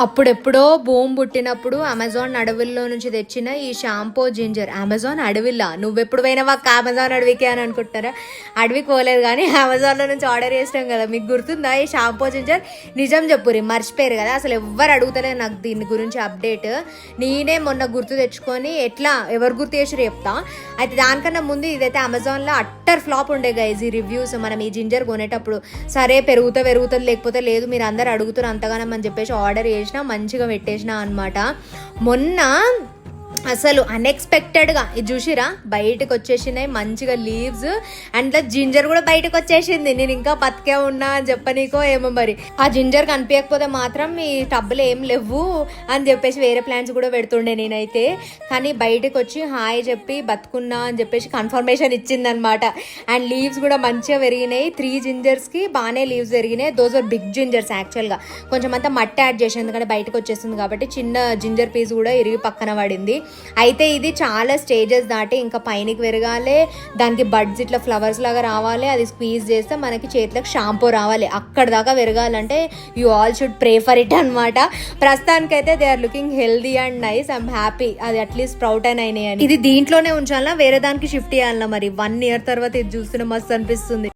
అప్పుడెప్పుడో భూమి పుట్టినప్పుడు అమెజాన్ అడవుల్లో నుంచి తెచ్చిన ఈ షాంపూ జింజర్. అమెజాన్ అడవిలా నువ్వెప్పుడు పోయినావా అమెజాన్ అడవికి అని అనుకుంటారా? అడవికి పోలేదు కానీ అమెజాన్లో నుంచి ఆర్డర్ చేసినాం కదా. మీకు గుర్తుందా ఈ షాంపూ జింజర్? నిజం చెప్పురి, మర్చిపోయారు కదా. అసలు ఎవ్వరు అడుగుతలేదు నాకు దీని గురించి అప్డేట్. నేనే మొన్న గుర్తు తెచ్చుకొని ఎవరు గుర్తు చేసి చెప్తా. అయితే దానికన్నా ముందు ఇదైతే అమెజాన్లో అట్టర్ ఫ్లాప్ ఉండే గైజ్ ఈ రివ్యూస్. మనం ఈ జింజర్ కొనేటప్పుడు సరే పెరుగుతుంది లేకపోతే లేదు, మీరు అందరు అడుగుతారు అంతగానం అని చెప్పేసి ఆర్డర్ మంచిగా పెట్టేసిన అనమాట. మొన్న అసలు అన్ఎక్స్పెక్టెడ్గా ఇది చూసిరా బయటకు వచ్చేసినాయి మంచిగా లీవ్స్, అండ్ జింజర్ కూడా బయటకు వచ్చేసింది. నేను ఇంకా బతికే ఉన్నా అని చెప్పనీకో ఏమో మరి. ఆ జింజర్ కనిపించకపోతే మాత్రం ఈ టబ్బులు ఏం లేవు అని చెప్పేసి వేరే ప్లాంట్స్ కూడా పెడుతుండే నేనైతే. కానీ బయటకు వచ్చి హాయ్ చెప్పి బతుకున్నా అని చెప్పేసి కన్ఫర్మేషన్ ఇచ్చిందనమాట. అండ్ లీవ్స్ కూడా మంచిగా పెరిగినాయి. 3 జింజర్స్కి బాగానే లీవ్స్ పెరిగినాయి. దోస్ ఆర్ బిగ్ జింజర్స్ యాక్చువల్గా. కొంచెం అంతా మట్టి యాడ్ చేసింది ఎందుకంటే బయటకు వచ్చేసింది కాబట్టి చిన్న జింజర్ పీస్ కూడా ఇరిగి పక్కన పడింది. అయితే ఇది చాలా స్టేజెస్ దాటి ఇంకా పైనకి పెరగాలి, దానికి బడ్స్ ఇట్లా ఫ్లవర్స్ లాగా రావాలి, అది స్క్వీజ్ చేస్తే మనకి చేతులకు షాంపూ రావాలి. అక్కడ దాకా పెరగాలంటే you all should pray for it అనమాట. ప్రస్తుతానికైతే they are looking healthy and nice. I'm happy అది అట్లీస్ట్ స్ప్రౌట్ అయినాయి అని. ఇది దీంట్లోనే ఉంచాలా వేరే దానికి షిఫ్ట్ చేయాలన్నా మరి 1 year తర్వాత ఇది చూస్తున్న మస్తు అనిపిస్తుంది.